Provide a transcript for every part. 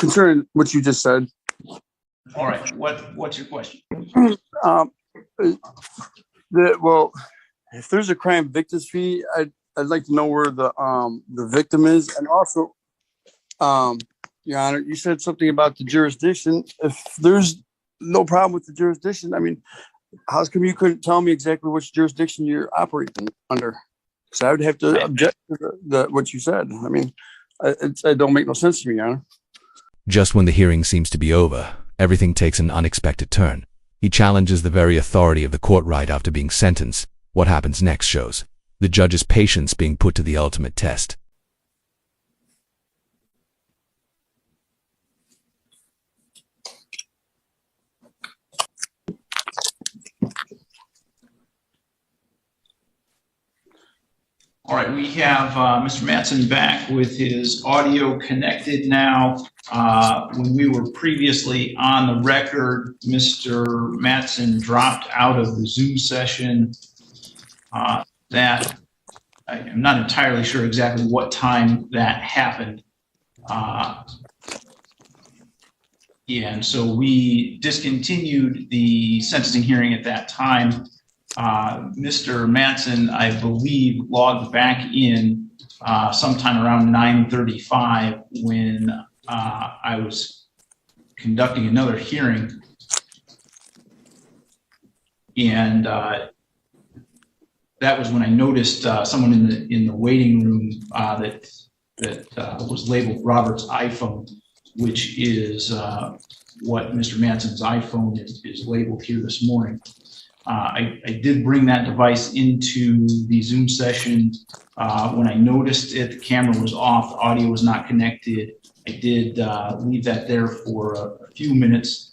concerning what you just said. All right. What's your question? Well, if there's a crime victims fee, I'd like to know where the victim is, and also, Your Honor, you said something about the jurisdiction. If there's no problem with the jurisdiction, I mean, how come you couldn't tell me exactly which jurisdiction you're operating under? Because I would have to object to what you said. I mean, it don't make no sense to me, Your Honor. Just when the hearing seems to be over, everything takes an unexpected turn. He challenges the very authority of the court right after being sentenced. What happens next shows the judge's patience being put to the ultimate test. All right, we have Mr. Mattson back with his audio connected now. When we were previously on the record, Mr. Mattson dropped out of the Zoom session. That I'm not entirely sure exactly what time that happened. And so we discontinued the sentencing hearing at that time. Mr. Mattson, I believe, logged back in sometime around 9:35 when I was conducting another hearing, and that was when I noticed someone in the waiting room that was labeled Robert's iPhone, which is what Mr. Mattson's iPhone is labeled here this morning. I did bring that device into the Zoom session. When I noticed it, the camera was off, the audio was not connected. I did leave that there for a few minutes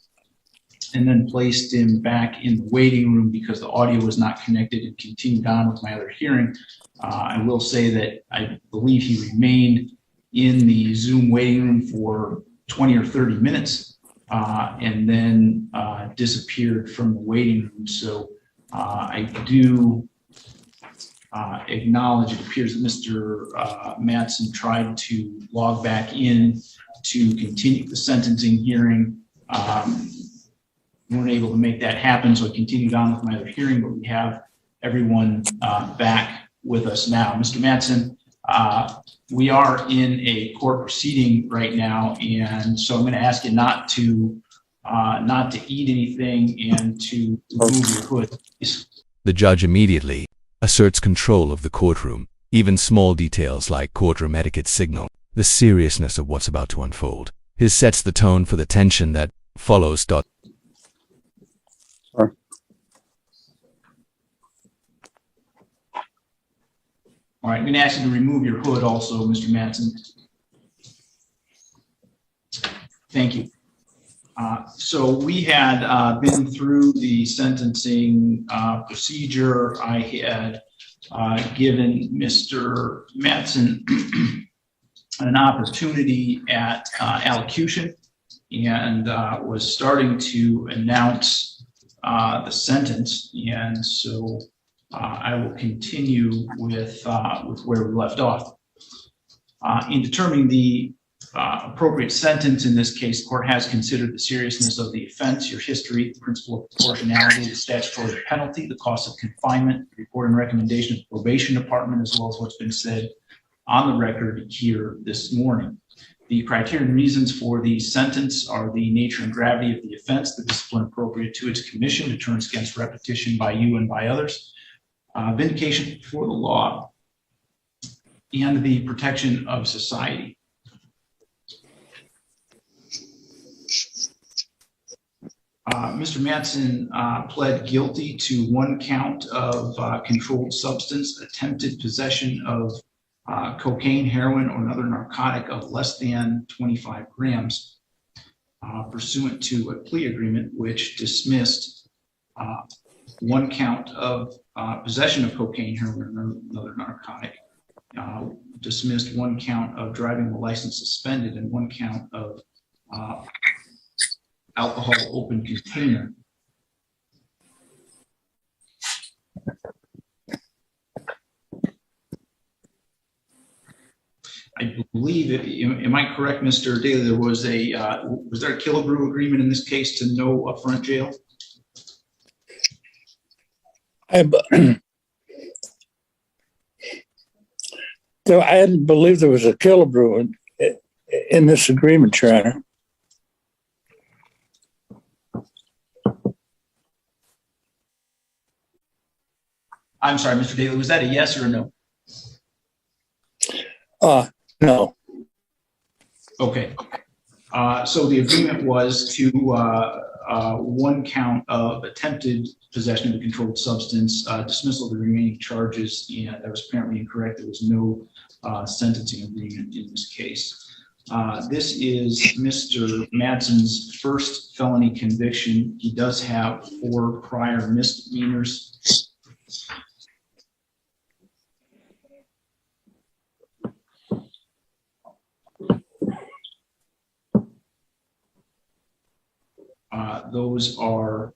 and then placed him back in the waiting room because the audio was not connected, and continued on with my other hearing. I will say that I believe he remained in the Zoom waiting room for 20 or 30 minutes. And then disappeared from the waiting room. So I do acknowledge it appears that Mr. Mattson tried to log back in to continue the sentencing hearing. We weren't able to make that happen, so I continued on with my other hearing, but we have everyone back with us now. Mr. Mattson, we are in a court proceeding right now, and so I'm going to ask you not to eat anything and to remove your hood. The judge immediately asserts control of the courtroom. Even small details like courtroom etiquette signal the seriousness of what's about to unfold. His sets the tone for the tension that follows. All right, I'm going to ask you to remove your hood also, Mr. Mattson. Thank you. So we had been through the sentencing procedure. I had given Mr. Mattson an opportunity at allocution and was starting to announce the sentence. And so I will continue with where we left off. In determining the appropriate sentence in this case, the court has considered the seriousness of the offense, your history, the principle of proportionality, the statutory penalty, the cost of confinement, the report and recommendation of the probation department, as well as what's been said on the record here this morning. The criteria and reasons for the sentence are the nature and gravity of the offense, the discipline appropriate to its commission, deterrence against repetition by you and by others, vindication for the law, and the protection of society. Mr. Mattson pled guilty to one count of controlled substance, attempted possession of cocaine, heroin, or another narcotic of less than 25 grams, pursuant to a plea agreement which dismissed one count of possession of cocaine, heroin, or another narcotic, dismissed one count of driving the license suspended, and one count of alcohol open container. I believe, am I correct, Mr. Daly, there was was there a Killebrew agreement in this case to no upfront jail? I believe there was a Killebrew in this agreement, Your Honor. I'm sorry, Mr. Daly, was that a yes or a no? No. Okay. So the agreement was to one count of attempted possession of a controlled substance, dismissal of the remaining charges, and that was apparently incorrect. There was no sentencing agreement in this case. This is Mr. Madsen's first felony conviction. He does have 4 prior misdemeanors. Those are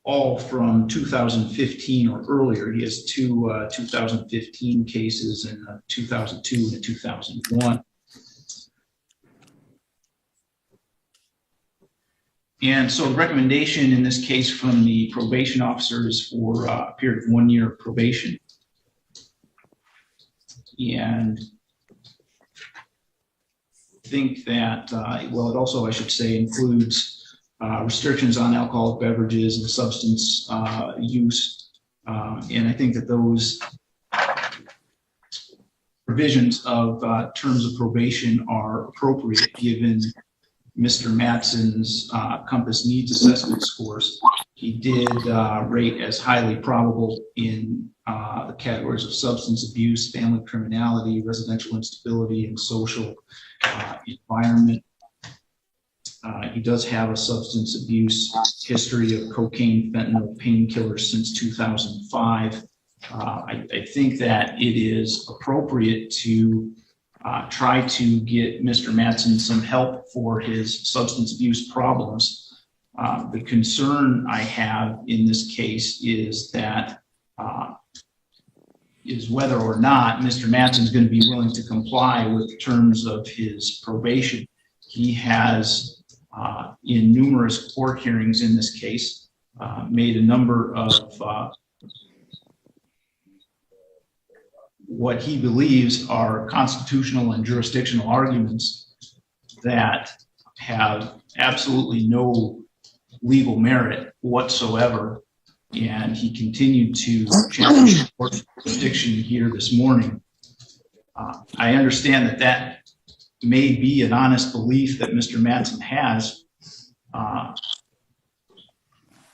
all from 2015 or earlier. He has 2 2015 cases and a 2002 and a 2001. And so the recommendation in this case from the probation officer is for a period of 1 year probation. And I think that, well, it also, I should say, includes restrictions on alcoholic beverages and substance use. And I think that those provisions of terms of probation are appropriate given Mr. Madsen's Compass Needs Assessment scores. He did rate as highly probable in the categories of substance abuse, family criminality, residential instability, and social environment. He does have a substance abuse history of cocaine, fentanyl, painkillers since 2005. I think that it is appropriate to try to get Mr. Madsen some help for his substance abuse problems. The concern I have in this case is that is whether or not Mr. Madsen is going to be willing to comply with the terms of his probation. He has, in numerous court hearings in this case, made a number of what he believes are constitutional and jurisdictional arguments that have absolutely no legal merit whatsoever. And he continued to challenge the court's jurisdiction here this morning. I understand that that may be an honest belief that Mr. Madsen has.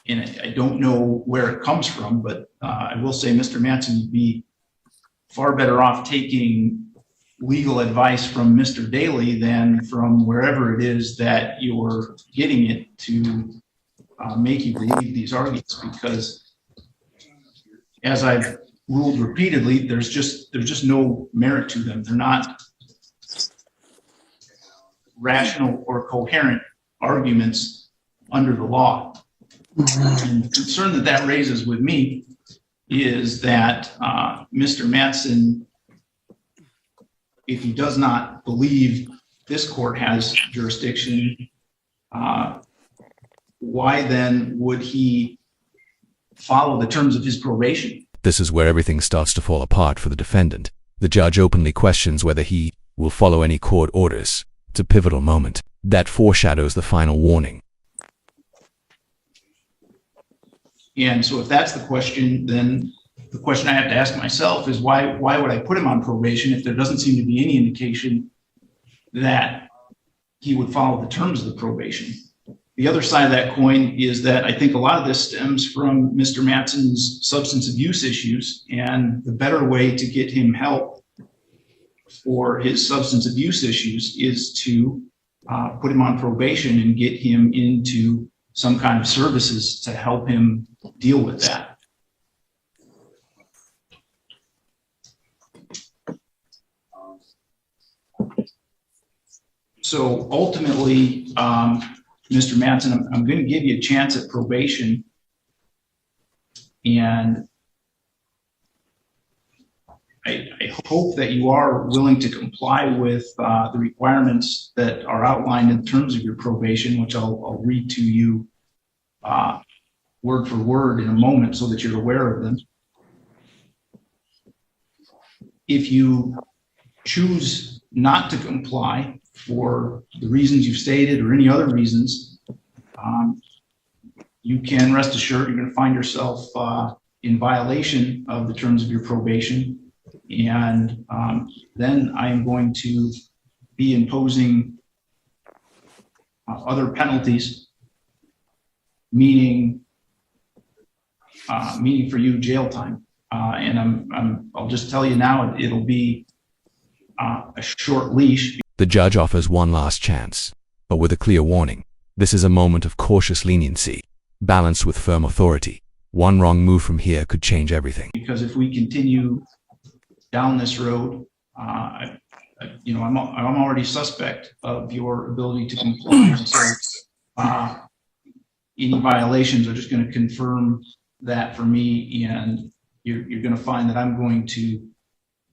And I don't know where it comes from, but I will say Mr. Madsen would be far better off taking legal advice from Mr. Daly than from wherever it is that you're getting it to make you believe these arguments, because as I've ruled repeatedly, there's just no merit to them. They're not rational or coherent arguments under the law. And the concern that that raises with me is that Mr. Madsen, if he does not believe this court has jurisdiction, why then would he follow the terms of his probation? This is where everything starts to fall apart for the defendant. The judge openly questions whether he will follow any court orders. It's a pivotal moment that foreshadows the final warning. And so if that's the question, then the question I have to ask myself is why would I put him on probation if there doesn't seem to be any indication that he would follow the terms of the probation? The other side of that coin is that I think a lot of this stems from Mr. Madsen's substance abuse issues, and the better way to get him help for his substance abuse issues is to put him on probation and get him into some kind of services to help him deal with that. So ultimately, Mr. Manson, I'm going to give you a chance at probation, and I hope that you are willing to comply with the requirements that are outlined in terms of your probation, which I'll read to you word for word in a moment so that you're aware of them. If you choose not to comply for the reasons you've stated or any other reasons, you can rest assured you're going to find yourself in violation of the terms of your probation. And then I am going to be imposing other penalties, meaning for you jail time. And I'll just tell you now, it'll be a short leash. The judge offers one last chance, but with a clear warning. This is a moment of cautious leniency, balanced with firm authority. One wrong move from here could change everything. Because if we continue down this road, I'm already suspect of your ability to comply. So any violations are just going to confirm that for me, and you're going to find that I'm going to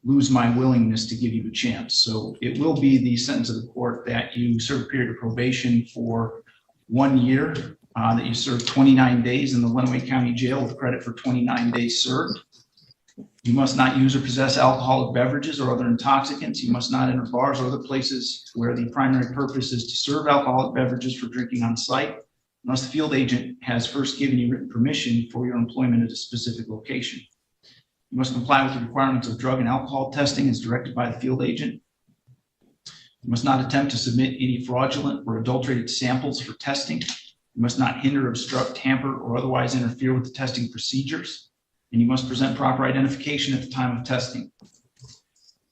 lose my willingness to give you a chance. So it will be the sentence of the court that you serve a period of probation for 1 year, that you serve 29 days in the Lenawee County Jail with credit for 29 days served. You must not use or possess alcoholic beverages or other intoxicants. You must not enter bars or other places where the primary purpose is to serve alcoholic beverages for drinking on site, unless the field agent has first given you written permission for your employment at a specific location. You must comply with the requirements of drug and alcohol testing as directed by the field agent. You must not attempt to submit any fraudulent or adulterated samples for testing. You must not hinder, obstruct, tamper, or otherwise interfere with the testing procedures. And you must present proper identification at the time of testing.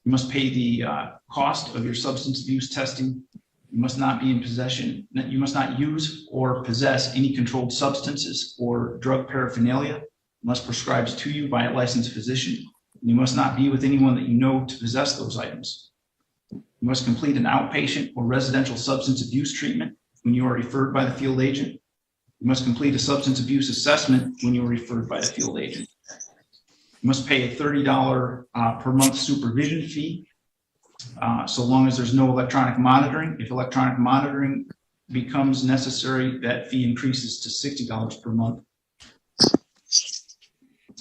You must pay the cost of your substance abuse testing. You must not be in possession. You must not use or possess any controlled substances or drug paraphernalia unless prescribed to you by a licensed physician. And you must not be with anyone that you know to possess those items. You must complete an outpatient or residential substance abuse treatment when you are referred by the field agent. You must complete a substance abuse assessment when you are referred by the field agent. You must pay a $30 per month supervision fee, so long as there's no electronic monitoring. If electronic monitoring becomes necessary, that fee increases to $60 per month.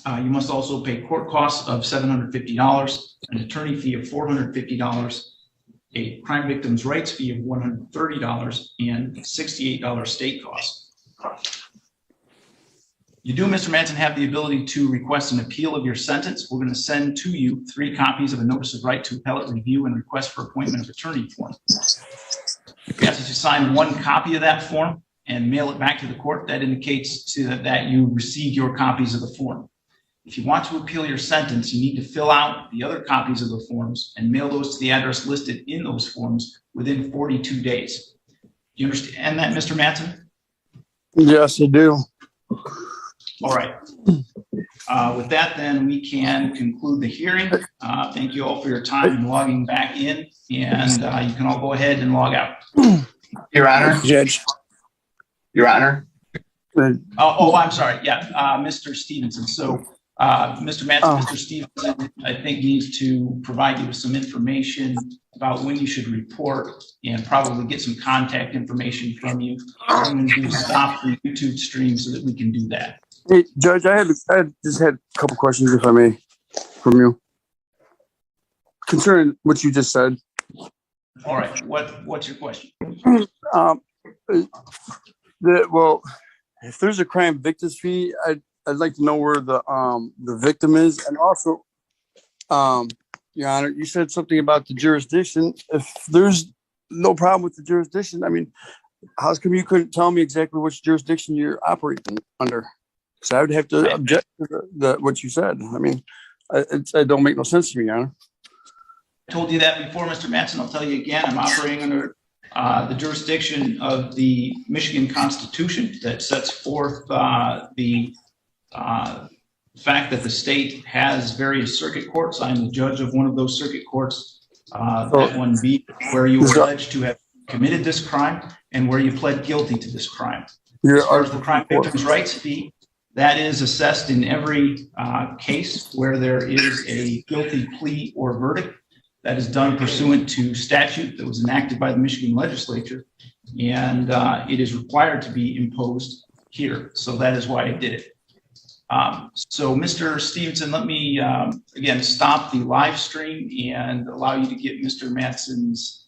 You must also pay court costs of $750, an attorney fee of $450, a crime victims' rights fee of $130, and $68 state costs. You do, Mr. Manson, have the ability to request an appeal of your sentence. We're going to send to you 3 copies of a notice of right to appellate review and request for appointment of attorney form. We ask that you sign 1 copy of that form and mail it back to the court. That indicates that you received your copies of the form. If you want to appeal your sentence, you need to fill out the other copies of the forms and mail those to the address listed in those forms within 42 days. Do you understand that, Mr. Manson? Yes, I do. All right. With that, then, we can conclude the hearing. Thank you all for your time in logging back in, and you can all go ahead and log out. Your Honor. Judge. Your Honor. I'm sorry. Yeah, Mr. Stevenson. So, Mr. Manson, Mr. Stevenson, I think needs to provide you with some information about when you should report and probably get some contact information from you. What I'm going to do is stop the YouTube stream so that we can do that. Hey, Judge, I just had a couple questions, if I may, from you concerning what you just said. All right. What's your question? Well, if there's a crime victims fee, I'd like to know where the victim is, and also, Your Honor, you said something about the jurisdiction. If there's no problem with the jurisdiction, I mean, how come you couldn't tell me exactly which jurisdiction you're operating under? Because I would have to object to what you said. I mean, it don't make no sense to me, Your Honor. I told you that before, Mr. Manson. I'll tell you again. I'm operating under the jurisdiction of the Michigan Constitution that sets forth the fact that the state has various circuit courts. I'm the judge of one of those circuit courts, that one being where you are alleged to have committed this crime, and where you pled guilty to this crime. Your As far as the Article crime 4. victims' rights fee, that is assessed in every case where there is a guilty plea or verdict. That is done pursuant to statute that was enacted by the Michigan legislature, and it is required to be imposed here. So that is why I did it. So Mr. Stevenson, let me again stop the live stream and allow you to get Mr. Matson's